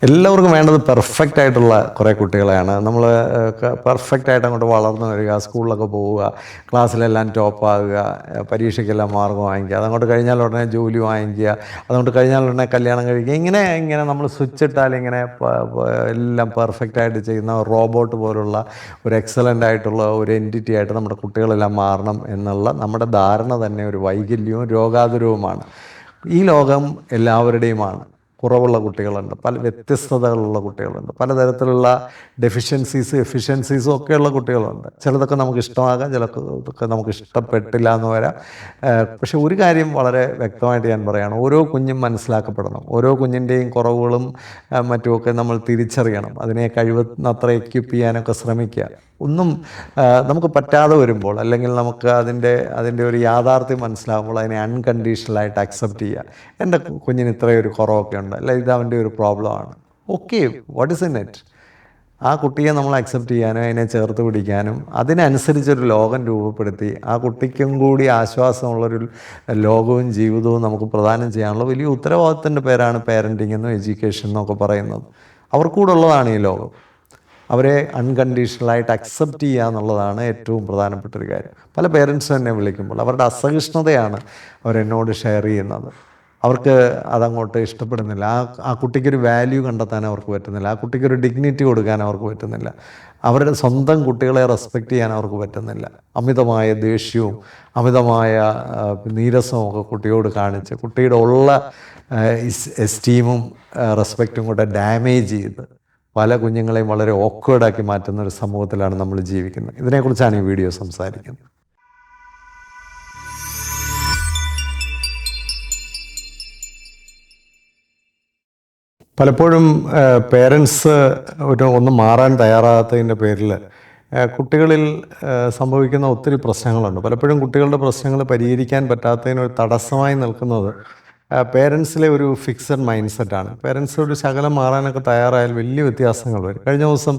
എല്ലാവർക്കും വേണ്ടത് പെർഫെക്റ്റ് ആയിട്ടുള്ള കുറേ കുട്ടികളെയാണ്. നമ്മൾ പെർഫെക്റ്റ് ആയിട്ട് അങ്ങോട്ട് വളർന്നു വരിക, സ്കൂളിലൊക്കെ പോവുക, ക്ലാസ്സിലെല്ലാം ടോപ്പാകുക, പരീക്ഷയ്ക്കെല്ലാം മാർക്ക് വാങ്ങിക്കുക, അതങ്ങോട്ട് കഴിഞ്ഞാൽ ഉടനെ ജോലി വാങ്ങിക്കുക, അതുകൊണ്ട് കഴിഞ്ഞാൽ ഉടനെ കല്യാണം കഴിക്കുക. ഇങ്ങനെ ഇങ്ങനെ നമ്മൾ സ്വിച്ച് ഇട്ടാൽ ഇങ്ങനെ എല്ലാം പെർഫെക്റ്റ് ആയിട്ട് ചെയ്യുന്ന റോബോട്ട് പോലുള്ള ഒരു എക്സലൻ്റ് ആയിട്ടുള്ള ഒരു എൻറ്റിറ്റി ആയിട്ട് നമ്മുടെ കുട്ടികളെല്ലാം മാറണം എന്നുള്ള നമ്മുടെ ധാരണ തന്നെ ഒരു വൈകല്യവും രോഗാതുരവുമാണ്. ഈ ലോകം എല്ലാവരുടെയുമാണ്. കുറവുള്ള കുട്ടികളുണ്ട്, പല വ്യത്യസ്തതകളുള്ള കുട്ടികളുണ്ട്, പലതരത്തിലുള്ള എഫിഷ്യൻസീസും ഒക്കെയുള്ള കുട്ടികളുണ്ട്. ചിലതൊക്കെ നമുക്ക് ഇഷ്ടമാകാം, ചിലതൊക്കെ നമുക്ക് ഇഷ്ടപ്പെട്ടില്ല എന്ന് വരാം. പക്ഷെ ഒരു കാര്യം വളരെ വ്യക്തമായിട്ട് ഞാൻ പറയുകയാണ്, ഓരോ കുഞ്ഞും മനസ്സിലാക്കപ്പെടണം. ഓരോ കുഞ്ഞിൻ്റെയും കുറവുകളും മറ്റുമൊക്കെ നമ്മൾ തിരിച്ചറിയണം. അതിനെ കഴിവുന്നത്ര എക്യുപ്പ് ചെയ്യാനൊക്കെ ശ്രമിക്കുക. ഒന്നും നമുക്ക് പറ്റാതെ വരുമ്പോൾ, അല്ലെങ്കിൽ നമുക്ക് അതിൻ്റെ ഒരു യാഥാർത്ഥ്യം മനസ്സിലാകുമ്പോൾ അതിനെ അൺകണ്ടീഷണലായിട്ട് അക്സെപ്റ്റ് ചെയ്യുക. എൻ്റെ കുഞ്ഞിന് ഇത്രയൊരു കുറവൊക്കെ ഉണ്ട്, അല്ല ഇത് അവൻ്റെ ഒരു പ്രോബ്ലമാണ്. Okay, what is in it? ആ കുട്ടിയെ നമ്മൾ അക്സെപ്റ്റ് ചെയ്യാനും അതിനെ ചേർത്ത് പിടിക്കാനും അതിനനുസരിച്ചൊരു ലോകം രൂപപ്പെടുത്തി ആ കുട്ടിക്കും കൂടി ആശ്വാസമുള്ളൊരു ലോകവും ജീവിതവും നമുക്ക് പ്രദാനം ചെയ്യാനുള്ള വലിയ ഉത്തരവാദിത്തത്തിൻ്റെ പേരാണ് പാരൻറ്റിങ് എന്നും എഡ്യൂക്കേഷൻ എന്നൊക്കെ പറയുന്നത്. അവർക്കൂടെ ഉള്ളതാണ് ഈ ലോകം. അവരെ അൺകണ്ടീഷണലായിട്ട് അക്സെപ്റ്റ് ചെയ്യുക എന്നുള്ളതാണ് ഏറ്റവും പ്രധാനപ്പെട്ടൊരു കാര്യം. പല പേരൻസും എന്നെ വിളിക്കുമ്പോൾ അവരുടെ അസഹിഷ്ണുതയാണ് അവരെന്നോട് ഷെയർ ചെയ്യുന്നത്. അവർക്ക് അതങ്ങോട്ട് ഇഷ്ടപ്പെടുന്നില്ല. ആ കുട്ടിക്കൊരു വാല്യൂ കണ്ടെത്താൻ അവർക്ക് പറ്റുന്നില്ല. ആ കുട്ടിക്കൊരു ഡിഗ്നിറ്റി കൊടുക്കാൻ അവർക്ക് പറ്റുന്നില്ല. അവരുടെ സ്വന്തം കുട്ടികളെ റെസ്പെക്റ്റ് ചെയ്യാൻ അവർക്ക് പറ്റുന്നില്ല. അമിതമായ ദേഷ്യവും അമിതമായ നീരസവും ഒക്കെ കുട്ടിയോട് കാണിച്ച് കുട്ടിയുടെ ഉള്ള എസ്റ്റീമും റെസ്പെക്റ്റും കൂടെ ഡാമേജ് ചെയ്ത് പല കുഞ്ഞുങ്ങളെയും വളരെ ഓക്വേർഡാക്കി മാറ്റുന്ന ഒരു സമൂഹത്തിലാണ് നമ്മൾ ജീവിക്കുന്നത്. ഇതിനെക്കുറിച്ചാണ് ഈ വീഡിയോ സംസാരിക്കുന്നത്. പലപ്പോഴും പേരൻസ് ഒന്ന് മാറാൻ തയ്യാറാകാത്തതിൻ്റെ പേരിൽ കുട്ടികളിൽ സംഭവിക്കുന്ന ഒത്തിരി പ്രശ്നങ്ങളുണ്ട്. പലപ്പോഴും കുട്ടികളുടെ പ്രശ്നങ്ങൾ പരിഹരിക്കാൻ പറ്റാത്തതിനൊരു തടസ്സമായി നിൽക്കുന്നത് പേരൻസിലെ ഒരു ഫിക്സഡ് മൈൻഡ് സെറ്റാണ്. പേരൻസ് ഒരു ശകലം മാറാനൊക്കെ തയ്യാറായാൽ വലിയ വ്യത്യാസങ്ങൾ വരും. കഴിഞ്ഞ ദിവസം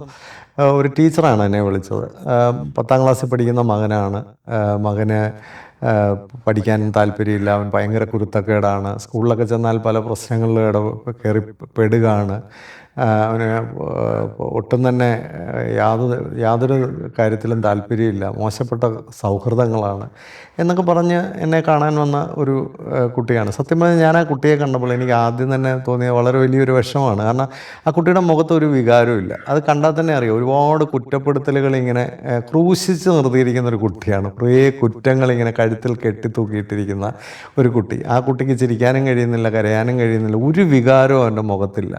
ഒരു ടീച്ചറാണ് എന്നെ വിളിച്ചത്. 10ാം ക്ലാസ്സിൽ പഠിക്കുന്ന മകനാണ്. മകന് പഠിക്കാൻ താല്പര്യമില്ല, അവൻ ഭയങ്കര കുരുത്തക്കേടാണ്, സ്കൂളിലൊക്കെ ചെന്നാൽ പല പ്രശ്നങ്ങളിൽ കയറി പെടുകയാണ്, അവന് ഒട്ടും തന്നെ യാതൊരു കാര്യത്തിലും താല്പര്യമില്ല, മോശപ്പെട്ട സൗഹൃദങ്ങളാണ് എന്നൊക്കെ പറഞ്ഞ് എന്നെ കാണാൻ വന്ന ഒരു കുട്ടിയാണ്. സത്യം പറഞ്ഞാൽ ഞാൻ ആ കുട്ടിയെ കണ്ടപ്പോൾ എനിക്ക് ആദ്യം തന്നെ തോന്നിയ വളരെ വലിയൊരു വിഷമമാണ്. കാരണം ആ കുട്ടിയുടെ മുഖത്ത് ഒരു വികാരവും ഇല്ല. അത് കണ്ടാൽ തന്നെ അറിയാം, ഒരുപാട് കുറ്റപ്പെടുത്തലുകൾ ഇങ്ങനെ ക്രൂശിച്ച് നിർത്തിയിരിക്കുന്ന ഒരു കുട്ടിയാണ്. കുറേ കുറ്റങ്ങൾ ഇങ്ങനെ കഴുത്തിൽ കെട്ടിത്തൂക്കിയിട്ടിരിക്കുന്ന ഒരു കുട്ടി. ആ കുട്ടിക്ക് ചിരിക്കാനും കഴിയുന്നില്ല, കരയാനും കഴിയുന്നില്ല, ഒരു വികാരവും അവൻ്റെ മുഖത്തില്ല.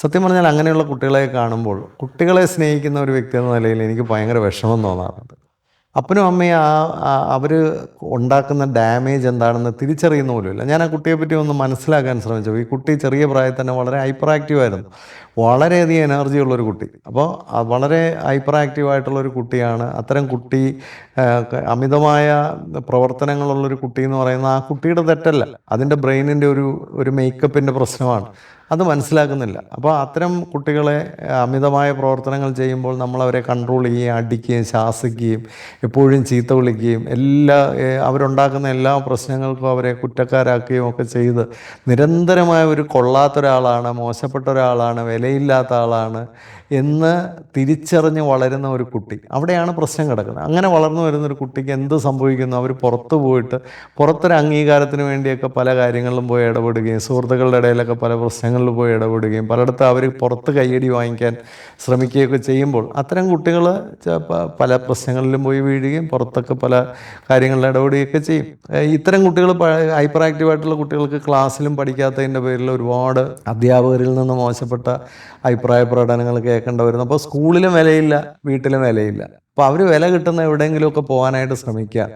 സത്യം പറഞ്ഞാൽ അങ്ങനെയുള്ള കുട്ടികളെ കാണുമ്പോൾ കുട്ടികളെ സ്നേഹിക്കുന്ന ഒരു വ്യക്തി എന്ന നിലയിൽ എനിക്ക് ഭയങ്കര വിഷമം തോന്നാറുണ്ട്. അപ്പനും അമ്മയും അവർ ഉണ്ടാക്കുന്ന ഡാമേജ് എന്താണെന്ന് തിരിച്ചറിയുന്ന പോലുമില്ല. ഞാൻ ആ കുട്ടിയെപ്പറ്റി ഒന്ന് മനസ്സിലാക്കാൻ ശ്രമിച്ചു. ഈ കുട്ടി ചെറിയ പ്രായത്തിൽ തന്നെ വളരെ ഹൈപ്പർ ആക്റ്റീവായിരുന്നു, വളരെയധികം എനർജി ഉള്ളൊരു കുട്ടി. അപ്പോൾ വളരെ ഹൈപ്പർ ആക്റ്റീവായിട്ടുള്ളൊരു കുട്ടിയാണ്. അത്തരം കുട്ടി അമിതമായ പ്രവർത്തനങ്ങളുള്ളൊരു കുട്ടി എന്ന് പറയുന്നത് ആ കുട്ടിയുടെ തെറ്റല്ല, അതിൻ്റെ ബ്രെയിനിൻ്റെ ഒരു മേക്കപ്പിൻ്റെ പ്രശ്നമാണ്. അത് മനസ്സിലാക്കുന്നില്ല. അപ്പോൾ അത്തരം കുട്ടികളെ അമിതമായ പ്രവർത്തനങ്ങൾ ചെയ്യുമ്പോൾ നമ്മളവരെ കൺട്രോൾ ചെയ്യുകയും അടിക്കുകയും ശാസിക്കുകയും എപ്പോഴും ചീത്ത വിളിക്കുകയും അവരുണ്ടാക്കുന്ന എല്ലാ പ്രശ്നങ്ങൾക്കും അവരെ കുറ്റക്കാരാക്കുകയും ഒക്കെ ചെയ്ത് നിരന്തരമായ ഒരു കൊള്ളാത്തൊരാളാണ്, മോശപ്പെട്ട ഒരാളാണ്, വിലയില്ലാത്ത ആളാണ് എന്ന് തിരിച്ചറിഞ്ഞ് വളരുന്ന ഒരു കുട്ടി, അവിടെയാണ് പ്രശ്നം കിടക്കുന്നത്. അങ്ങനെ വളർന്നു വരുന്നൊരു കുട്ടിക്ക് എന്ത് സംഭവിക്കുന്നു? അവർ പുറത്തു പോയിട്ട് പുറത്തൊരു അംഗീകാരത്തിന് വേണ്ടിയൊക്കെ പല കാര്യങ്ങളിലും പോയി ഇടപെടുകയും സുഹൃത്തുക്കളുടെ ഇടയിലൊക്കെ പല പ്രശ്നങ്ങളിൽ പോയി ഇടപെടുകയും പലയിടത്തും അവർ പുറത്ത് കയ്യടി വാങ്ങിക്കാൻ ശ്രമിക്കുകയൊക്കെ ചെയ്യുമ്പോൾ അത്തരം കുട്ടികൾ പല പ്രശ്നങ്ങളിലും പോയി വീഴുകയും പുറത്തൊക്കെ പല കാര്യങ്ങളിൽ ഇടപെടുകയൊക്കെ ചെയ്യും. ഇത്തരം കുട്ടികൾ ഹൈപ്പർ ആക്റ്റീവായിട്ടുള്ള കുട്ടികൾക്ക് ക്ലാസ്സിലും പഠിക്കാത്തതിൻ്റെ പേരിൽ ഒരുപാട് അധ്യാപകരിൽ നിന്ന് മോശപ്പെട്ട അഭിപ്രായ പ്രകടനങ്ങൾ കേൾക്കേണ്ടി വരുന്നു. അപ്പോൾ സ്കൂളിലും വിലയില്ല, വീട്ടിലും വിലയില്ല. അപ്പോൾ അവർ വില കിട്ടുന്ന എവിടെയെങ്കിലുമൊക്കെ പോകാനായിട്ട് ശ്രമിക്കുക.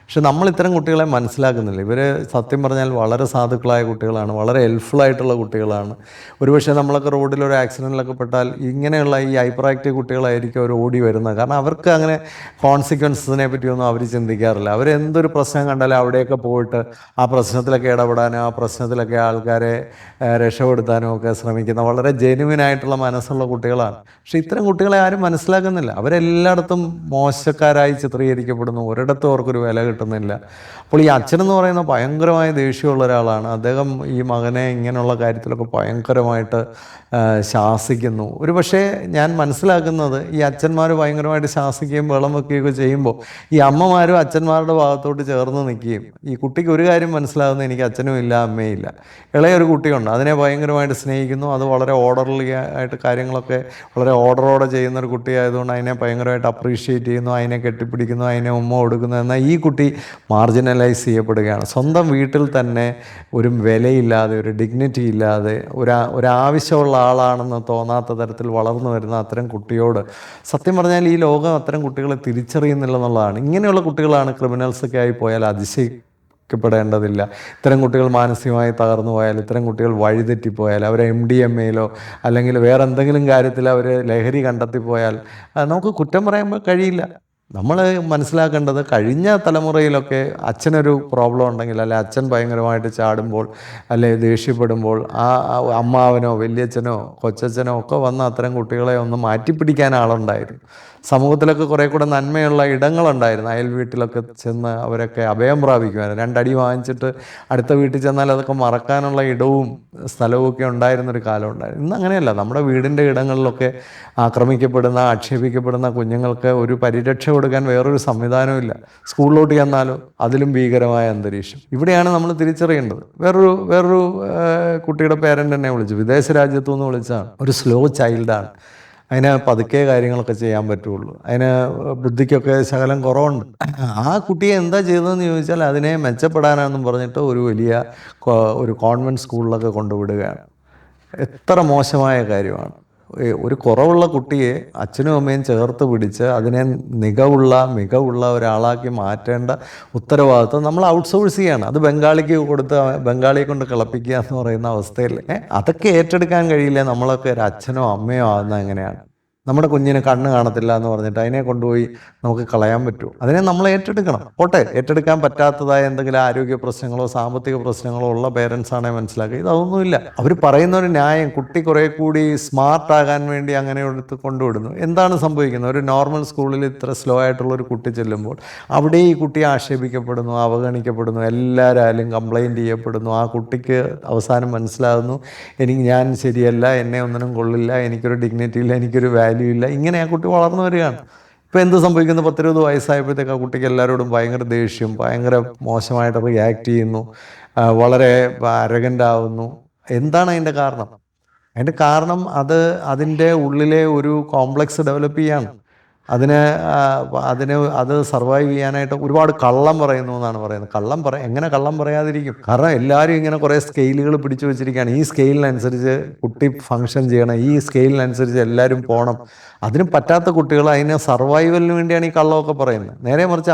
പക്ഷെ നമ്മൾ ഇത്തരം കുട്ടികളെ മനസ്സിലാക്കുന്നില്ല. ഇവർ സത്യം പറഞ്ഞാൽ വളരെ സാധുക്കളായ കുട്ടികളാണ്, വളരെ ഹെൽപ്ഫുള്ളായിട്ടുള്ള കുട്ടികളാണ്. ഒരുപക്ഷെ നമ്മളൊക്കെ റോഡിലൊരു ആക്സിഡൻറ്റിലൊക്കെ പെട്ടാൽ ഇങ്ങനെയുള്ള ഈ ഹൈപ്പർ ആക്റ്റീവ് കുട്ടികളായിരിക്കും അവർ ഓടി വരുന്നത്. കാരണം അവർക്ക് അങ്ങനെ കോൺസിക്വൻസിനെ പറ്റിയൊന്നും അവർ ചിന്തിക്കാറില്ല. അവരെന്തൊരു പ്രശ്നം കണ്ടാലും അവിടെയൊക്കെ പോയിട്ട് ആ പ്രശ്നത്തിലൊക്കെ ഇടപെടാനും ആ പ്രശ്നത്തിലൊക്കെ ആൾക്കാരെ രക്ഷപ്പെടുത്താനും ഒക്കെ ശ്രമിക്കുന്ന വളരെ ജെനുവിനായിട്ടുള്ള മനസ്സുള്ള കുട്ടികളാണ്. പക്ഷെ ഇത്തരം കുട്ടികളെ ആരും മനസ്സിലാക്കുന്നില്ല. അവരെല്ലായിടത്തും മോശക്കാരായി ചിത്രീകരിക്കപ്പെടുന്നു. ഒരിടത്തും അവർക്കൊരു വില കിട്ടുന്നില്ല. അപ്പോൾ ഈ അച്ഛനെന്ന് പറയുന്ന ഭയങ്കരമായ ദേഷ്യമുള്ള ഒരാളാണ്. അദ്ദേഹം ഈ മകനെ ഇങ്ങനെയുള്ള കാര്യത്തിലൊക്കെ ഭയങ്കരമായിട്ട് ശാസിക്കുന്നു. ഒരു പക്ഷേ ഞാൻ മനസ്സിലാക്കുന്നത് ഈ അച്ഛന്മാർ ഭയങ്കരമായിട്ട് ശാസിക്കുകയും വെള്ളം വെക്കുകയൊക്കെ ചെയ്യുമ്പോൾ ഈ അമ്മമാരും അച്ഛന്മാരുടെ ഭാഗത്തോട്ട് ചേർന്ന് നിൽക്കുകയും, ഈ കുട്ടിക്ക് ഒരു കാര്യം മനസ്സിലാകുന്ന, എനിക്ക് അച്ഛനും ഇല്ല അമ്മയും ഇല്ല, ഇളയൊരു കുട്ടിയുണ്ട്, അതിനെ ഭയങ്കരമായിട്ട് സ്നേഹിക്കുന്നു, അത് വളരെ ഓർഡർലി ആയിട്ട് കാര്യങ്ങളൊക്കെ വളരെ ഓർഡറോടെ ചെയ്യുന്ന ഒരു കുട്ടിയായതുകൊണ്ട് അതിനെ ഭയങ്കരമായിട്ട് അപ്രീഷിയേറ്റ് ചെയ്യുന്നു, അതിനെ കെട്ടിപ്പിടിക്കുന്നു, അതിനെ ഉമ്മ കൊടുക്കുന്നു. എന്നാൽ ഈ കുട്ടി മാർജിനലൈസ് ചെയ്യപ്പെടുകയാണ്. സ്വന്തം വീട്ടിൽ തന്നെ ഒരു വിലയില്ലാതെ, ഒരു ഡിഗ്നിറ്റി ഇല്ലാതെ, ഒരാവശ്യമുള്ള ആളാണെന്ന് തോന്നാത്ത തരത്തിൽ വളർന്നു വരുന്ന അത്തരം കുട്ടിയോട് സത്യം പറഞ്ഞാൽ ഈ ലോകം അത്തരം കുട്ടികളെ തിരിച്ചറിയുന്നില്ലെന്നുള്ളതാണ്. ഇങ്ങനെയുള്ള കുട്ടികളാണ് ക്രിമിനൽസൊക്കെ ആയി പോയാൽ അതിശയിക്കപ്പെടേണ്ടതില്ല. ഇത്തരം കുട്ടികൾ മാനസികമായി തകർന്നു പോയാൽ, ഇത്തരം കുട്ടികൾ വഴിതെറ്റിപ്പോയാൽ, അവർ MDMA അല്ലെങ്കിൽ വേറെ എന്തെങ്കിലും കാര്യത്തിൽ അവർ ലഹരി കണ്ടെത്തിപ്പോയാൽ നമുക്ക് കുറ്റം പറയാൻ കഴിയില്ല. നമ്മൾ മനസ്സിലാക്കേണ്ടത്, കഴിഞ്ഞ തലമുറയിലൊക്കെ അച്ഛനൊരു പ്രോബ്ലം ഉണ്ടെങ്കിൽ, അല്ലെ അച്ഛൻ ഭയങ്കരമായിട്ട് ചാടുമ്പോൾ, അല്ലെ ദേഷ്യപ്പെടുമ്പോൾ, ആ അമ്മാവനോ വലിയച്ഛനോ കൊച്ചച്ഛനോ ഒക്കെ വന്ന് അത്തരം കുട്ടികളെ ഒന്ന് മാറ്റിപ്പിടിക്കാൻ ആളുണ്ടായിരുന്നു. സമൂഹത്തിലൊക്കെ കുറേ കൂടെ നന്മയുള്ള ഇടങ്ങളുണ്ടായിരുന്നു. അയൽ വീട്ടിലൊക്കെ ചെന്ന് അവരൊക്കെ അഭയം പ്രാപിക്കുമായിരുന്നു. 2 അടി വാങ്ങിച്ചിട്ട് അടുത്ത വീട്ടിൽ ചെന്നാൽ അതൊക്കെ മറക്കാനുള്ള ഇടവും സ്ഥലവും ഒക്കെ ഉണ്ടായിരുന്നൊരു കാലം ഉണ്ടായിരുന്നു. ഇന്ന് അങ്ങനെയല്ല. നമ്മുടെ വീടിൻ്റെ ഇടങ്ങളിലൊക്കെ ആക്രമിക്കപ്പെടുന്ന, ആക്ഷേപിക്കപ്പെടുന്ന കുഞ്ഞുങ്ങൾക്ക് ഒരു പരിരക്ഷ കൊടുക്കാൻ വേറൊരു സംവിധാനവും ഇല്ല. സ്കൂളിലോട്ട് ചെന്നാലോ അതിലും ഭീകരമായ അന്തരീക്ഷം. ഇവിടെയാണ് നമ്മൾ തിരിച്ചറിയേണ്ടത്. വേറൊരു കുട്ടിയുടെ പേരൻ്റ് എന്നെ വിളിച്ചു, വിദേശ രാജ്യത്തു നിന്ന് വിളിച്ചാണ്. ഒരു സ്ലോ ചൈൽഡാണ്. അതിന് പതുക്കെ കാര്യങ്ങളൊക്കെ ചെയ്യാൻ പറ്റുള്ളൂ. അതിന് ബുദ്ധിക്കൊക്കെ ശകലം കുറവുണ്ട്. ആ കുട്ടിയെ എന്താ ചെയ്തതെന്ന് ചോദിച്ചാൽ അതിനെ മെച്ചപ്പെടാനാണെന്നും പറഞ്ഞിട്ട് ഒരു വലിയ ഒരു കോൺവെൻറ്റ് സ്കൂളിലൊക്കെ കൊണ്ടുവിടുകയാണ്. എത്ര മോശമായ കാര്യമാണ്. ഒരു കുറവുള്ള കുട്ടിയെ അച്ഛനും അമ്മയും ചേർത്ത് പിടിച്ച് അതിനെ മികവുള്ള ഒരാളാക്കി മാറ്റേണ്ട ഉത്തരവാദിത്വം നമ്മൾ ഔട്ട്സോഴ്സ് ചെയ്യാണ്. അത് ബംഗാളിക്ക് കൊടുത്ത് ബംഗാളിയെ കൊണ്ട് കളിപ്പിക്കുക എന്ന് പറയുന്ന അവസ്ഥയിൽ അതൊക്കെ ഏറ്റെടുക്കാൻ കഴിയില്ല. നമ്മളൊക്കെ ഒരു അച്ഛനോ അമ്മയോ ആകുന്നത് എങ്ങനെയാണ്? നമ്മുടെ കുഞ്ഞിന് കണ്ണ് കാണത്തില്ല എന്ന് പറഞ്ഞിട്ട് അതിനെ കൊണ്ടുപോയി നമുക്ക് കളയാൻ പറ്റുമോ? അതിനെ നമ്മൾ ഏറ്റെടുക്കണം. പോട്ടെ, ഏറ്റെടുക്കാൻ പറ്റാത്തതായ എന്തെങ്കിലും ആരോഗ്യ പ്രശ്നങ്ങളോ സാമ്പത്തിക പ്രശ്നങ്ങളോ ഉള്ള പേരൻസ് ആണെങ്കിൽ മനസ്സിലാക്കുക. ഇതൊന്നുമില്ല. അവർ പറയുന്ന ഒരു ന്യായം, കുട്ടി കുറേ കൂടി സ്മാർട്ടാകാൻ വേണ്ടി അങ്ങനെ എടുത്ത് കൊണ്ടുവിടുന്നു. എന്താണ് സംഭവിക്കുന്നത്? ഒരു നോർമൽ സ്കൂളിൽ ഇത്ര സ്ലോ ആയിട്ടുള്ള ഒരു കുട്ടി ചെല്ലുമ്പോൾ അവിടെ ഈ കുട്ടി ആക്ഷേപിക്കപ്പെടുന്നു, അവഗണിക്കപ്പെടുന്നു, എല്ലാവരും കംപ്ലൈൻറ്റ് ചെയ്യപ്പെടുന്നു. ആ കുട്ടിക്ക് അവസാനം മനസ്സിലാകുന്നു, ഞാൻ ശരിയല്ല, എന്നെ ഒന്നിനും കൊള്ളില്ല, എനിക്കൊരു ഡിഗ്നിറ്റി ഇല്ല, എനിക്കൊരു വാല്യൂ ഇല്ല. ഇങ്ങനെ ആ കുട്ടി വളർന്നു വരികയാണ്. ഇപ്പോൾ എന്ത് സംഭവിക്കുന്നു? 10-20 വയസ്സായപ്പോഴത്തേക്ക് ആ കുട്ടിക്ക് എല്ലാവരോടും ഭയങ്കര ദേഷ്യം, ഭയങ്കര മോശമായിട്ട് റിയാക്ട് ചെയ്യുന്നു, വളരെ അരഗൻ്റ് ആവുന്നു. എന്താണ് അതിൻ്റെ കാരണം? അതിൻ്റെ കാരണം അതിൻ്റെ ഉള്ളിലെ ഒരു കോംപ്ലക്സ് ഡെവലപ്പ് ചെയ്യാണ്. അത് സർവൈവ് ചെയ്യാനായിട്ട് ഒരുപാട് കള്ളം പറയുന്നു എന്നാണ് പറയുന്നത്. എങ്ങനെ കള്ളം പറയാതിരിക്കും? കാരണം എല്ലാവരും ഇങ്ങനെ കുറേ സ്കെയിലുകൾ പിടിച്ചു വെച്ചിരിക്കുകയാണ്. ഈ സ്കെയിലിനനുസരിച്ച് കുട്ടി ഫങ്ഷൻ ചെയ്യണം, ഈ സ്കെയിലിനനുസരിച്ച് എല്ലാവരും പോകണം. അതിന് പറ്റാത്ത കുട്ടികൾ അതിന് സർവൈവലിന് വേണ്ടിയാണ് ഈ കള്ളമൊക്കെ പറയുന്നത്. നേരെ മറിച്ച്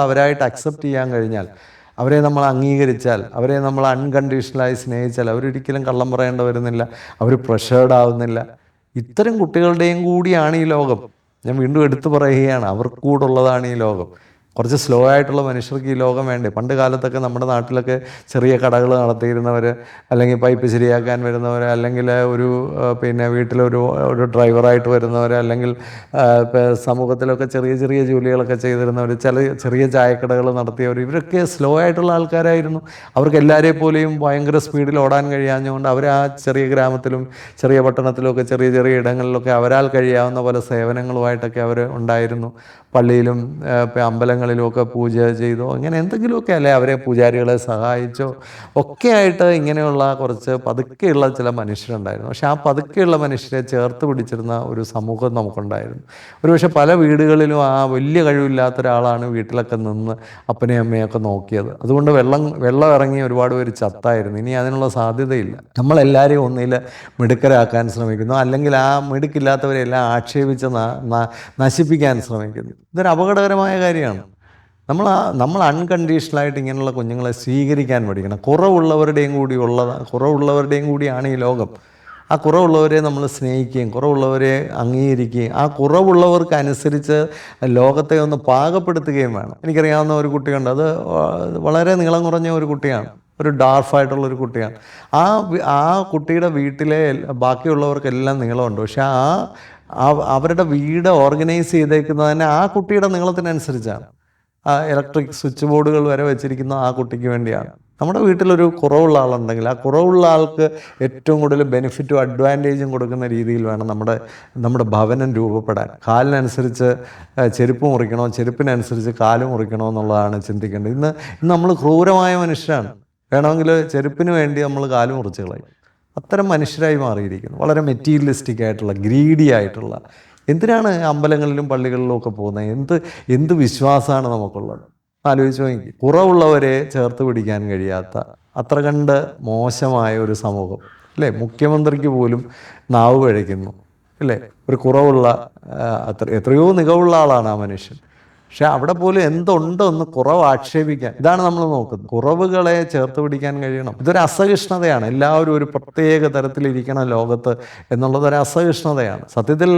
അവരായിട്ട് അക്സെപ്റ്റ് ചെയ്യാൻ കഴിഞ്ഞാൽ, അവരെ നമ്മൾ അംഗീകരിച്ചാൽ, അവരെ നമ്മൾ അൺകണ്ടീഷണലായി സ്നേഹിച്ചാൽ അവരൊരിക്കലും കള്ളം പറയേണ്ടി വരുന്നില്ല, അവർ പ്രഷേർഡ് ആവുന്നില്ല. ഇത്തരം കുട്ടികളുടെയും കൂടിയാണ് ഈ ലോകം. ഞാൻ വീണ്ടും എടുത്തു പറയുകയാണ്, അവർക്ക് കൂടുള്ളതാണ് ഈ ലോകം. കുറച്ച് സ്ലോ ആയിട്ടുള്ള മനുഷ്യർക്ക് ഈ ലോകം വേണ്ടേ? പണ്ട് കാലത്തൊക്കെ നമ്മുടെ നാട്ടിലൊക്കെ ചെറിയ കടകൾ നടത്തിയിരുന്നവർ, അല്ലെങ്കിൽ പൈപ്പ് ശരിയാക്കാൻ വരുന്നവർ, അല്ലെങ്കിൽ വീട്ടിലൊരു ഡ്രൈവറായിട്ട് വരുന്നവർ, അല്ലെങ്കിൽ സമൂഹത്തിലൊക്കെ ചെറിയ ജോലികളൊക്കെ ചെയ്തിരുന്നവർ, ചെറിയ ചായക്കടകൾ നടത്തിയവർ, ഇവരൊക്കെ സ്ലോ ആയിട്ടുള്ള ആൾക്കാരായിരുന്നു. അവർക്ക് എല്ലാവരെയും പോലെയും ഭയങ്കര സ്പീഡിൽ ഓടാൻ കഴിയാഞ്ഞുകൊണ്ട് അവർ ആ ചെറിയ ഗ്രാമത്തിലും ചെറിയ പട്ടണത്തിലുമൊക്കെ ചെറിയ ഇടങ്ങളിലൊക്കെ അവരാൽ കഴിയാവുന്ന പോലെ സേവനങ്ങളുമായിട്ടൊക്കെ അവർ ഉണ്ടായിരുന്നു. പള്ളിയിലും അമ്പലങ്ങളിലുമൊക്കെ പൂജ ചെയ്തോ അങ്ങനെ എന്തെങ്കിലുമൊക്കെ, അല്ലെ അവരെ പൂജാരികളെ സഹായിച്ചോ ഒക്കെ ആയിട്ട് ഇങ്ങനെയുള്ള കുറച്ച് പതുക്കെയുള്ള ചില മനുഷ്യരുണ്ടായിരുന്നു. പക്ഷെ ആ പതുക്കെയുള്ള മനുഷ്യരെ ചേർത്ത് പിടിച്ചിരുന്ന ഒരു സമൂഹം നമുക്കുണ്ടായിരുന്നു. ഒരുപക്ഷെ പല വീടുകളിലും ആ വലിയ കഴിവില്ലാത്ത ഒരാളാണ് വീട്ടിലൊക്കെ നിന്ന് അപ്പനെയും അമ്മയൊക്കെ നോക്കിയത്. അതുകൊണ്ട് വെള്ളം ഇറങ്ങി ഒരുപാട് പേര് ചത്തായിരുന്നു. ഇനി അതിനുള്ള സാധ്യതയില്ല. നമ്മളെല്ലാവരെയും ഒന്നിൽ മിടുക്കരാക്കാൻ ശ്രമിക്കുന്നു, അല്ലെങ്കിൽ ആ മിടുക്കില്ലാത്തവരെല്ലാം ആക്ഷേപിച്ച് നശിപ്പിക്കാൻ ശ്രമിക്കുന്നു. ഇതൊരു അപകടകരമായ കാര്യമാണ്. നമ്മൾ അൺകണ്ടീഷണലായിട്ട് ഇങ്ങനെയുള്ള കുഞ്ഞുങ്ങളെ സ്വീകരിക്കാൻ പഠിക്കണം. കുറവുള്ളവരുടെയും കൂടിയാണ് ഈ ലോകം. ആ കുറവുള്ളവരെ നമ്മൾ സ്നേഹിക്കുകയും കുറവുള്ളവരെ അംഗീകരിക്കുകയും ആ കുറവുള്ളവർക്ക് അനുസരിച്ച് ലോകത്തെ ഒന്ന് പാകപ്പെടുത്തുകയും വേണം. എനിക്കറിയാവുന്ന ഒരു കുട്ടിയുണ്ട്, അത് വളരെ നീളം കുറഞ്ഞ ഒരു കുട്ടിയാണ്, ഒരു ഡാർഫായിട്ടുള്ളൊരു കുട്ടിയാണ്. ആ കുട്ടിയുടെ വീട്ടിലെ ബാക്കിയുള്ളവർക്കെല്ലാം നീളമുണ്ട്. പക്ഷെ അവരുടെ വീട് ഓർഗനൈസ് ചെയ്തേക്കുന്നത് തന്നെ ആ കുട്ടിയുടെ നീളത്തിനനുസരിച്ചാണ്. ഇലക്ട്രിക് സ്വിച്ച് ബോർഡുകൾ വരെ വെച്ചിരിക്കുന്ന ആ കുട്ടിക്ക് വേണ്ടിയാണ്. നമ്മുടെ വീട്ടിലൊരു കുറവുള്ള ആളുണ്ടെങ്കിൽ ആ കുറവുള്ള ആൾക്ക് ഏറ്റവും കൂടുതൽ ബെനിഫിറ്റും അഡ്വാൻറ്റേജും കൊടുക്കുന്ന രീതിയിൽ വേണം നമ്മുടെ ഭവനം രൂപപ്പെടാൻ. കാലിനനുസരിച്ച് ചെരുപ്പ് മുറിക്കണോ, ചെരുപ്പിനനുസരിച്ച് കാല് മുറിക്കണോ എന്നുള്ളതാണ് ചിന്തിക്കേണ്ടത്. ഇന്ന് നമ്മൾ ക്രൂരമായ മനുഷ്യരാണ്. വേണമെങ്കിൽ ചെരുപ്പിന് വേണ്ടി നമ്മൾ കാല് മുറിച്ച് കളയും. അത്തരം മനുഷ്യരായി മാറിയിരിക്കുന്നു. വളരെ മെറ്റീരിയലിസ്റ്റിക് ആയിട്ടുള്ള, ഗ്രീഡി ആയിട്ടുള്ള. എന്തിനാണ് അമ്പലങ്ങളിലും പള്ളികളിലും ഒക്കെ പോകുന്നത്? എന്ത് വിശ്വാസമാണ് നമുക്കുള്ളത്? ആലോചിച്ച് നോക്കി. കുറവുള്ളവരെ ചേർത്ത് പിടിക്കാൻ കഴിയാത്ത അത്ര കണ്ട് മോശമായ ഒരു സമൂഹം അല്ലേ? മുഖ്യമന്ത്രിക്ക് പോലും നാവ് പിഴയ്ക്കുന്നു അല്ലേ? ഒരു കുറവുള്ള എത്രയോ മികവുള്ള ആളാണ് ആ മനുഷ്യൻ. പക്ഷെ അവിടെ പോലും എന്തുണ്ടോ ഒന്ന് കുറവ് ആക്ഷേപിക്കാൻ. ഇതാണ് നമ്മൾ നോക്കുന്നത്. കുറവുകളെ ചേർത്ത് പിടിക്കാൻ കഴിയണം. ഇതൊരു അസഹിഷ്ണുതയാണ്. എല്ലാവരും ഒരു പ്രത്യേക തരത്തിലിരിക്കണം ലോകത്ത് എന്നുള്ളത് ഒരു അസഹിഷ്ണുതയാണ്. സത്യത്തിൽ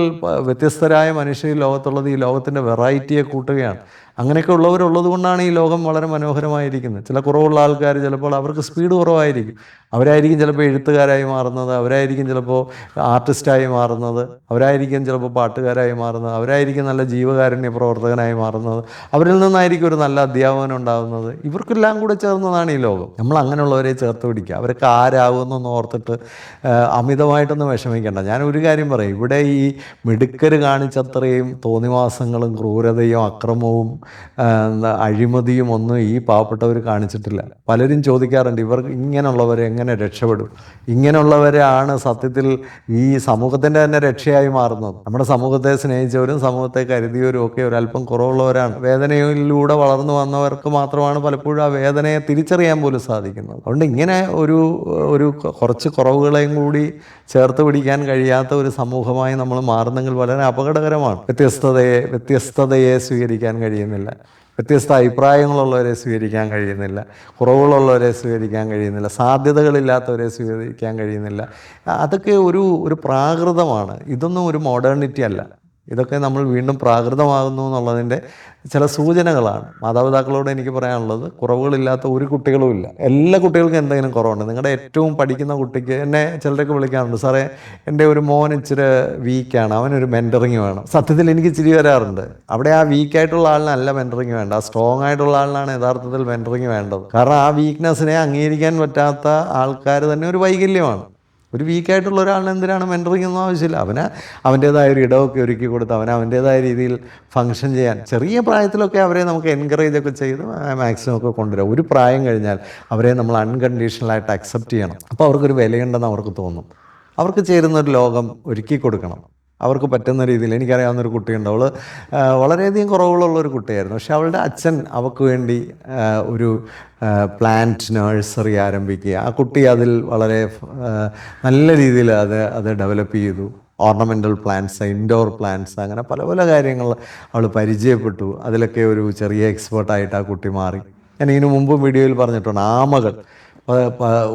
വ്യത്യസ്തരായ മനുഷ്യർ ഈ ലോകത്തുള്ളത് ഈ ലോകത്തിൻ്റെ വെറൈറ്റിയെ കൂട്ടുകയാണ്. അങ്ങനെയൊക്കെ ഉള്ളവരുള്ളത് കൊണ്ടാണ് ഈ ലോകം വളരെ മനോഹരമായിരിക്കുന്നത്. ചില കുറവുള്ള ആൾക്കാർ ചിലപ്പോൾ അവർക്ക് സ്പീഡ് കുറവായിരിക്കും. അവരായിരിക്കും ചിലപ്പോൾ എഴുത്തുകാരായി മാറുന്നത്, അവരായിരിക്കും ചിലപ്പോൾ ആർട്ടിസ്റ്റായി മാറുന്നത്, അവരായിരിക്കും ചിലപ്പോൾ പാട്ടുകാരായി മാറുന്നത്, അവരായിരിക്കും നല്ല ജീവകാരുണ്യ പ്രവർത്തകനായി മാറുന്നത്, അവരിൽ നിന്നായിരിക്കും ഒരു നല്ല അധ്യാപകൻ ഉണ്ടാകുന്നത്. ഇവർക്കെല്ലാം കൂടെ ചേർന്നതാണ് ഈ ലോകം. നമ്മൾ അങ്ങനെയുള്ളവരെ ചേർത്ത് പിടിക്കുക. അവരൊക്കെ ആരാകുമെന്നൊന്ന് ഓർത്തിട്ട് അമിതമായിട്ടൊന്നും വിഷമിക്കേണ്ട. ഞാൻ ഒരു കാര്യം പറയും, ഇവിടെ ഈ മിടുക്കർ കാണിച്ചത്രയും തോന്നിവാസങ്ങളും ക്രൂരതയും അക്രമവും അഴിമതിയും ഒന്നും ഈ പാവപ്പെട്ടവർ കാണിച്ചിട്ടില്ല. പലരും ചോദിക്കാറുണ്ട്, ഇവർ ഇങ്ങനെയുള്ളവരെ എങ്ങനെ രക്ഷപ്പെടും? ഇങ്ങനെയുള്ളവരാണ് സത്യത്തിൽ ഈ സമൂഹത്തിൻ്റെ തന്നെ രക്ഷയായി മാറുന്നത്. നമ്മുടെ സമൂഹത്തെ സ്നേഹിച്ചവരും സമൂഹത്തെ കരുതിയവരും ഒക്കെ ഒരല്പം കുറവുള്ളവരാണ്. വേദനയിലൂടെ വളർന്നു വന്നവർക്ക് മാത്രമാണ് പലപ്പോഴും ആ വേദനയെ തിരിച്ചറിയാൻ പോലും സാധിക്കുന്നത്. അതുകൊണ്ട് ഇങ്ങനെ ഒരു കുറച്ച് കുറവുകളെയും കൂടി ചേർത്ത് പിടിക്കാൻ കഴിയാത്ത ഒരു സമൂഹമായി നമ്മൾ മാറുന്നെങ്കിൽ വളരെ അപകടകരമാണ്. വ്യത്യസ്തതയെ സ്വീകരിക്കാൻ കഴിയുന്നില്ല, വ്യത്യസ്ത അഭിപ്രായങ്ങളുള്ളവരെ സ്വീകരിക്കാൻ കഴിയുന്നില്ല, കുറവുകളുള്ളവരെ സ്വീകരിക്കാൻ കഴിയുന്നില്ല, സാധ്യതകളില്ലാത്തവരെ സ്വീകരിക്കാൻ കഴിയുന്നില്ല. അതൊക്കെ ഒരു പ്രാകൃതമാണ്. ഇതൊന്നും ഒരു മോഡേണിറ്റി അല്ല. ഇതൊക്കെ നമ്മൾ വീണ്ടും പ്രാകൃതമാകുന്നു എന്നുള്ളതിൻ്റെ ചില സൂചനകളാണ്. മാതാപിതാക്കളോട് എനിക്ക് പറയാനുള്ളത്, കുറവുകളില്ലാത്ത ഒരു കുട്ടികളും ഇല്ല. എല്ലാ കുട്ടികൾക്കും എന്തെങ്കിലും കുറവുണ്ട്. നിങ്ങളുടെ ഏറ്റവും പഠിക്കുന്ന കുട്ടിക്ക്, എന്നെ ചിലരൊക്കെ വിളിക്കാറുണ്ട്, സാറേ എൻ്റെ ഒരു മോൻ ഇച്ചിരി വീക്കാണ്, അവനൊരു മെൻറ്ററിങ് വേണം. സത്യത്തിൽ എനിക്ക് ചിരി വരാറുണ്ട്. അവിടെ ആ വീക്കായിട്ടുള്ള ആളിനല്ല മെൻറ്ററിങ് വേണ്ട, ആ സ്ട്രോങ് ആയിട്ടുള്ള ആളിനാണ് യഥാർത്ഥത്തിൽ മെൻറ്ററിങ് വേണ്ടത്. കാരണം ആ വീക്ക്നെസ്സിനെ അംഗീകരിക്കാൻ പറ്റാത്ത ആൾക്കാർ തന്നെ ഒരു വൈകല്യമാണ്. ഒരു വീക്കായിട്ടുള്ള ഒരാളിന് എന്തിനാണ് മെൻറ്ററിങ് ഒന്നും ആവശ്യമില്ല. അവൻ്റേതായ ഒരു ഇടമൊക്കെ ഒരുക്കി കൊടുത്ത് അവൻ്റേതായ രീതിയിൽ ഫങ്ഷൻ ചെയ്യാൻ ചെറിയ പ്രായത്തിലൊക്കെ അവരെ നമുക്ക് എൻകറേജ് ഒക്കെ ചെയ്ത് മാക്സിമം ഒക്കെ കൊണ്ടുവരാം. ഒരു പ്രായം കഴിഞ്ഞാൽ അവരെ നമ്മൾ അൺകണ്ടീഷണലായിട്ട് അക്സെപ്റ്റ് ചെയ്യണം. അപ്പോൾ അവർക്കൊരു വിലയുണ്ടെന്ന് അവർക്ക് തോന്നും. അവർക്ക് ചേരുന്നൊരു ലോകം ഒരുക്കി കൊടുക്കണം. അവർക്ക് പറ്റുന്ന രീതിയിൽ. എനിക്കറിയാവുന്നൊരു കുട്ടിയുണ്ട്, അവൾ വളരെയധികം കുറവുകളുള്ള ഒരു കുട്ടിയായിരുന്നു. പക്ഷെ അവളുടെ അച്ഛൻ അവൾക്ക് വേണ്ടി ഒരു പ്ലാന്റ് നഴ്സറി ആരംഭിക്കുക. ആ കുട്ടി അതിൽ വളരെ നല്ല രീതിയിൽ അത് ഡെവലപ്പ് ചെയ്തു. ഓർണമെൻ്റൽ പ്ലാന്റ്സ്, ഇൻഡോർ പ്ലാന്റ്സ്, അങ്ങനെ പല പല കാര്യങ്ങൾ അവൾ പരിചയപ്പെട്ടു. അതിലൊക്കെ ഒരു ചെറിയ എക്സ്പേർട്ടായിട്ട് ആ കുട്ടി മാറി. ഞാൻ ഇതിനു മുമ്പ് വീഡിയോയിൽ പറഞ്ഞിട്ടുണ്ട്, ആമകൾ,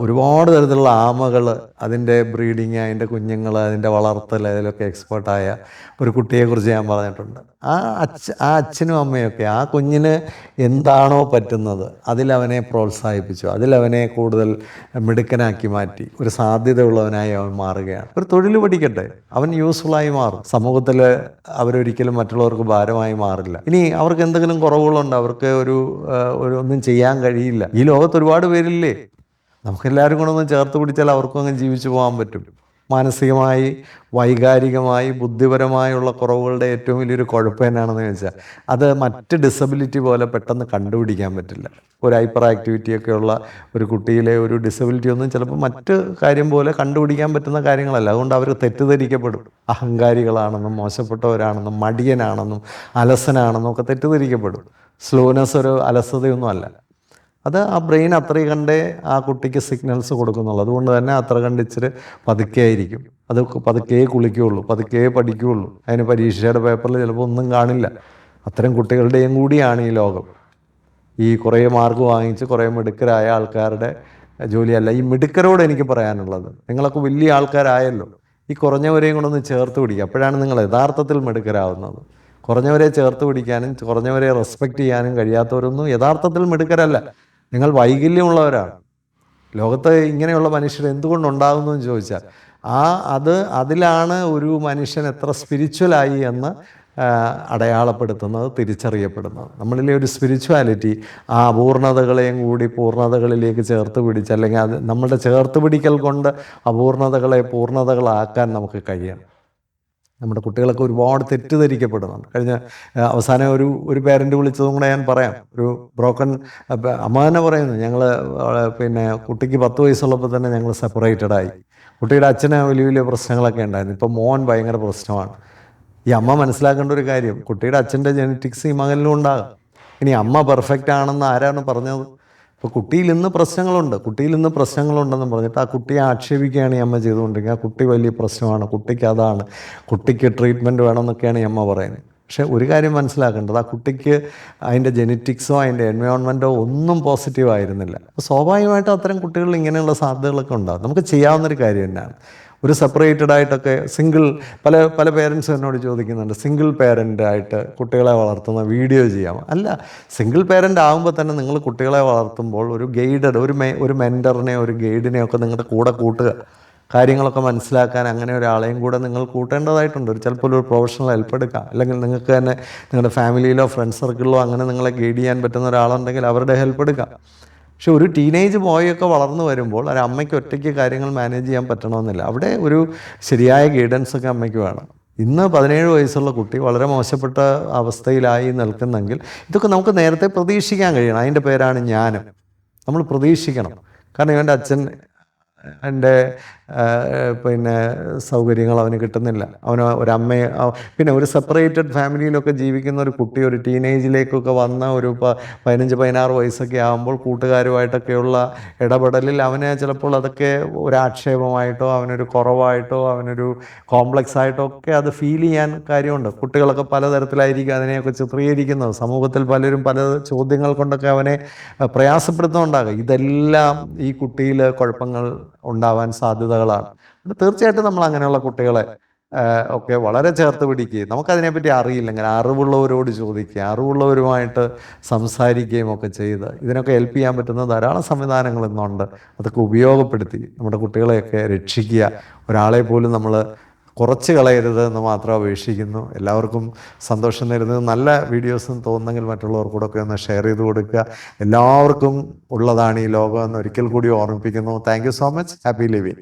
ഒരുപാട് തരത്തിലുള്ള ആമകൾ, അതിൻ്റെ ബ്രീഡിങ്, അതിൻ്റെ കുഞ്ഞുങ്ങൾ, അതിൻ്റെ വളർത്തൽ, അതിലൊക്കെ എക്സ്പേർട്ടായ ഒരു കുട്ടിയെക്കുറിച്ച് ഞാൻ പറഞ്ഞിട്ടുണ്ട്. ആ അച്ഛനും അമ്മയൊക്കെ ആ കുഞ്ഞിന് എന്താണോ പറ്റുന്നത് അതിലവനെ പ്രോത്സാഹിപ്പിച്ചു, അതിലവനെ കൂടുതൽ മിടുക്കനാക്കി മാറ്റി. ഒരു സാധ്യതയുള്ളവനായി അവൻ മാറുകയാണ്. ഒരു തൊഴിൽ പഠിക്കട്ടെ, അവൻ യൂസ്ഫുള്ളായി മാറും. സമൂഹത്തിൽ അവരൊരിക്കലും മറ്റുള്ളവർക്ക് ഭാരമായി മാറില്ല. ഇനി അവർക്ക് എന്തെങ്കിലും കുറവുകളുണ്ട്, അവർക്ക് ഒന്നും ചെയ്യാൻ കഴിയില്ല. ഈ ലോകത്ത് ഒരുപാട് പേരില്ലേ, നമുക്കെല്ലാവരും കൂടെ ഒന്ന് ചേർത്ത് പിടിച്ചാൽ അവർക്കും അങ്ങ് ജീവിച്ചു പോകാൻ പറ്റും. മാനസികമായി, വൈകാരികമായി, ബുദ്ധിപരമായുള്ള കുറവുകളുടെ ഏറ്റവും വലിയൊരു കുഴപ്പം എന്നാണെന്ന് ചോദിച്ചാൽ, അത് മറ്റ് ഡിസബിലിറ്റി പോലെ പെട്ടെന്ന് കണ്ടുപിടിക്കാൻ പറ്റില്ല. ഒരു ഹൈപ്പർ ആക്ടിവിറ്റിയൊക്കെ ഉള്ള ഒരു കുട്ടിയിലെ ഒരു ഡിസബിലിറ്റി ഒന്നും ചിലപ്പോൾ മറ്റ് കാര്യം പോലെ കണ്ടുപിടിക്കാൻ പറ്റുന്ന കാര്യങ്ങളല്ല. അതുകൊണ്ട് അവർ തെറ്റിദ്ധരിക്കപ്പെടും. അഹങ്കാരികളാണെന്നും, മോശപ്പെട്ടവരാണെന്നും, മടിയനാണെന്നും, അലസനാണെന്നും ഒക്കെ തെറ്റിദ്ധരിക്കപ്പെടും. സ്ലോനെസ് ഒരു അലസതയൊന്നും അല്ല. അത് ആ ബ്രെയിൻ അത്രയും കണ്ടേ ആ കുട്ടിക്ക് സിഗ്നൽസ് കൊടുക്കുന്നുള്ളൂ. അതുകൊണ്ട് തന്നെ അത്ര കണ്ട് ഇച്ചിരി പതുക്കെ ആയിരിക്കും. അത് പതുക്കെ കുളിക്കുകയുള്ളൂ, പതുക്കെ പഠിക്കുകയുള്ളൂ. അതിന് പരീക്ഷയുടെ പേപ്പറിൽ ചിലപ്പോൾ ഒന്നും കാണില്ല. അത്തരം കുട്ടികളുടെയും കൂടിയാണ് ഈ ലോകം. ഈ കുറേ മാർക്ക് വാങ്ങിച്ച് കുറേ മിടുക്കരായ ആൾക്കാരുടെ ജോലിയല്ല. ഈ മിടുക്കരോട് എനിക്ക് പറയാനുള്ളത്, നിങ്ങളൊക്കെ വലിയ ആൾക്കാരായല്ലോ, ഈ കുറഞ്ഞവരെയും കൂടെ ഒന്ന് ചേർത്ത് പിടിക്കുക. അപ്പോഴാണ് നിങ്ങൾ യഥാർത്ഥത്തിൽ മിടുക്കരാവുന്നത്. കുറഞ്ഞവരെ ചേർത്ത് പിടിക്കാനും കുറഞ്ഞവരെ റെസ്പെക്റ്റ് ചെയ്യാനും കഴിയാത്തവരൊന്നും യഥാർത്ഥത്തിൽ മിടുക്കരല്ല. നിങ്ങൾ വൈകല്യമുള്ളവരാണ്. ലോകത്ത് ഇങ്ങനെയുള്ള മനുഷ്യർ എന്തുകൊണ്ടുണ്ടാകുന്നു എന്ന് ചോദിച്ചാൽ അതിലാണ് ഒരു മനുഷ്യൻ എത്ര സ്പിരിച്വലായി എന്ന് അടയാളപ്പെടുത്തുന്നത്, തിരിച്ചറിയപ്പെടുന്നത്. നമ്മളിലെ ഒരു സ്പിരിച്വാലിറ്റി ആ അപൂർണതകളെയും കൂടി പൂർണ്ണതകളിലേക്ക് ചേർത്ത് പിടിച്ച്, അല്ലെങ്കിൽ അത് നമ്മുടെ ചേർത്ത് പിടിക്കൽ കൊണ്ട് അപൂർണതകളെ പൂർണ്ണതകളാക്കാൻ നമുക്ക് കഴിയണം. നമ്മുടെ കുട്ടികളൊക്കെ ഒരുപാട് തെറ്റിദ്ധരിക്കപ്പെടുന്നുണ്ട്. കഴിഞ്ഞ അവസാനം ഒരു പേരൻറ്റ് വിളിച്ചതും കൂടെ ഞാൻ പറയാം. ഒരു ബ്രോക്കൺ അമ്മ തന്നെ പറയുന്നു, ഞങ്ങൾ പിന്നെ കുട്ടിക്ക് 10 വയസ്സുള്ളപ്പോൾ തന്നെ ഞങ്ങൾ സെപ്പറേറ്റഡായി. കുട്ടിയുടെ അച്ഛന് വലിയ വലിയ പ്രശ്നങ്ങളൊക്കെ ഉണ്ടായിരുന്നു. ഇപ്പം മോൻ ഭയങ്കര പ്രശ്നമാണ്. ഈ അമ്മ മനസ്സിലാക്കേണ്ട ഒരു കാര്യം, കുട്ടിയുടെ അച്ഛൻ്റെ ജെനറ്റിക്സ് ഈ മകനിലും ഉണ്ടാകും. ഇനി അമ്മ പെർഫെക്റ്റ് ആണെന്ന് ആരാണ് പറഞ്ഞത്? ഇപ്പോൾ കുട്ടിയിൽ ഇന്ന് പ്രശ്നങ്ങളുണ്ടെന്ന് പറഞ്ഞിട്ട് ആ കുട്ടിയെ ആക്ഷേപിക്കുകയാണ് ഈ അമ്മ ചെയ്തുകൊണ്ടിരിക്കുക. ആ കുട്ടി വലിയ പ്രശ്നമാണ്, കുട്ടിക്ക് അതാണ്, കുട്ടിക്ക് ട്രീറ്റ്മെൻറ്റ് വേണമെന്നൊക്കെയാണ് ഈ അമ്മ പറയുന്നത്. പക്ഷേ ഒരു കാര്യം മനസ്സിലാക്കേണ്ടത്, ആ കുട്ടിക്ക് അതിൻ്റെ ജെനറ്റിക്സോ അതിൻ്റെ എൻവയോൺമെൻറ്റോ ഒന്നും പോസിറ്റീവ് ആയിരുന്നില്ല. അപ്പോൾ സ്വാഭാവികമായിട്ടും അത്തരം കുട്ടികളിൽ ഇങ്ങനെയുള്ള സാധ്യതകളൊക്കെ ഉണ്ടാകും. നമുക്ക് ചെയ്യാവുന്നൊരു കാര്യം തന്നെയാണ്. ഒരു സെപ്പറേറ്റഡ് ആയിട്ടൊക്കെ പല പേരൻസും എന്നോട് ചോദിക്കുന്നുണ്ട്, സിംഗിൾ പേരൻ്റായിട്ട് കുട്ടികളെ വളർത്തുന്ന വീഡിയോ ചെയ്യാമോ? അല്ല, സിംഗിൾ പേരൻ്റ് ആകുമ്പോൾ തന്നെ നിങ്ങൾ കുട്ടികളെ വളർത്തുമ്പോൾ ഒരു ഗൈഡഡ് ഒരു മെൻറ്ററിനെ, ഒരു ഗൈഡിനെ ഒക്കെ നിങ്ങളുടെ കൂടെ കൂട്ടുക. കാര്യങ്ങളൊക്കെ മനസ്സിലാക്കാൻ അങ്ങനെ ഒരാളെയും കൂടെ നിങ്ങൾ കൂട്ടേണ്ടതായിട്ടുണ്ട്. ചിലപ്പോൾ ഒരു പ്രൊഫഷണൽ ഹെൽപ്പ് എടുക്കാം, അല്ലെങ്കിൽ നിങ്ങൾക്ക് തന്നെ നിങ്ങളുടെ ഫാമിലിയിലോ ഫ്രണ്ട് സർക്കിളിലോ അങ്ങനെ നിങ്ങളെ ഗൈഡ് ചെയ്യാൻ പറ്റുന്ന ഒരാളുണ്ടെങ്കിൽ അവരുടെ ഹെൽപ്പ് എടുക്കാം. പക്ഷെ ഒരു ടീനേജ് ബോയൊക്കെ വളർന്നു വരുമ്പോൾ ഒരു അമ്മയ്ക്ക് ഒറ്റയ്ക്ക് കാര്യങ്ങൾ മാനേജ് ചെയ്യാൻ പറ്റണമെന്നില്ല. അവിടെ ഒരു ശരിയായ ഗൈഡൻസ് ഒക്കെ അമ്മയ്ക്ക് വേണം. ഇന്ന് 17 വയസ്സുള്ള കുട്ടി വളരെ മോശപ്പെട്ട അവസ്ഥയിലായി നിൽക്കുന്നെങ്കിൽ ഇതൊക്കെ നമുക്ക് നേരത്തെ പ്രതീക്ഷിക്കാൻ കഴിയണം. അതിൻ്റെ പേരാണ് ജ്ഞാനം. നമ്മൾ പ്രതീക്ഷിക്കണം. കാരണം ഇവൻ്റെ അച്ഛൻ എൻ്റെ പിന്നെ സൗകര്യങ്ങൾ അവന് കിട്ടുന്നില്ല, അവന് ഒരമ്മയെ, പിന്നെ ഒരു സെപ്പറേറ്റഡ് ഫാമിലിയിലൊക്കെ ജീവിക്കുന്ന ഒരു കുട്ടി ഒരു ടീനേജിലേക്കൊക്കെ വന്ന ഒരു 15-16 വയസ്സൊക്കെ ആകുമ്പോൾ കൂട്ടുകാരുമായിട്ടൊക്കെയുള്ള ഇടപെടലിൽ അവന് ചിലപ്പോൾ അതൊക്കെ ഒരു ആക്ഷേപമായിട്ടോ അവനൊരു കുറവായിട്ടോ അവനൊരു കോംപ്ലക്സ് ആയിട്ടോ ഒക്കെ അത് ഫീൽ ചെയ്യാൻ കാര്യമുണ്ട്. കുട്ടികളൊക്കെ പലതരത്തിലായിരിക്കും അതിനെയൊക്കെ ചിത്രീകരിക്കുന്നത്. സമൂഹത്തിൽ പലരും പല ചോദ്യങ്ങൾ കൊണ്ടൊക്കെ അവനെ പ്രയാസപ്പെടുത്തുന്നുണ്ടാകും. ഇതെല്ലാം ഈ കുട്ടിയിൽ കുഴപ്പങ്ങൾ ഉണ്ടാവാൻ സാധ്യതകളാണ്. തീർച്ചയായിട്ടും നമ്മൾ അങ്ങനെയുള്ള കുട്ടികളെ ഒക്കെ വളരെ ചേർത്ത് പിടിക്കുകയും, നമുക്കതിനെപ്പറ്റി അറിയില്ലെങ്കിൽ അറിവുള്ളവരോട് ചോദിക്കുക, അറിവുള്ളവരുമായിട്ട് സംസാരിക്കുകയും ഒക്കെ ചെയ്ത് ഇതിനൊക്കെ ഹെൽപ്പ് ചെയ്യാൻ പറ്റുന്ന ധാരാളം സംവിധാനങ്ങൾ ഇന്നുണ്ട്. അതൊക്കെ ഉപയോഗപ്പെടുത്തി നമ്മുടെ കുട്ടികളെയൊക്കെ രക്ഷിക്കുക. ഒരാളെ പോലും നമ്മൾ കുറച്ച് കളയരുത് എന്ന് മാത്രം അപേക്ഷിക്കുന്നു. എല്ലാവർക്കും സന്തോഷം തരുന്നത് നല്ല വീഡിയോസും തോന്നുന്നെങ്കിൽ മറ്റുള്ളവർക്കൂടെ ഒക്കെ ഒന്ന് ഷെയർ ചെയ്ത് കൊടുക്കുക. എല്ലാവർക്കും ഉള്ളതാണ് ഈ ലോകം എന്ന് ഒരിക്കൽ കൂടി ഓർമ്മിപ്പിക്കുന്നു. Thank you so much. Happy living.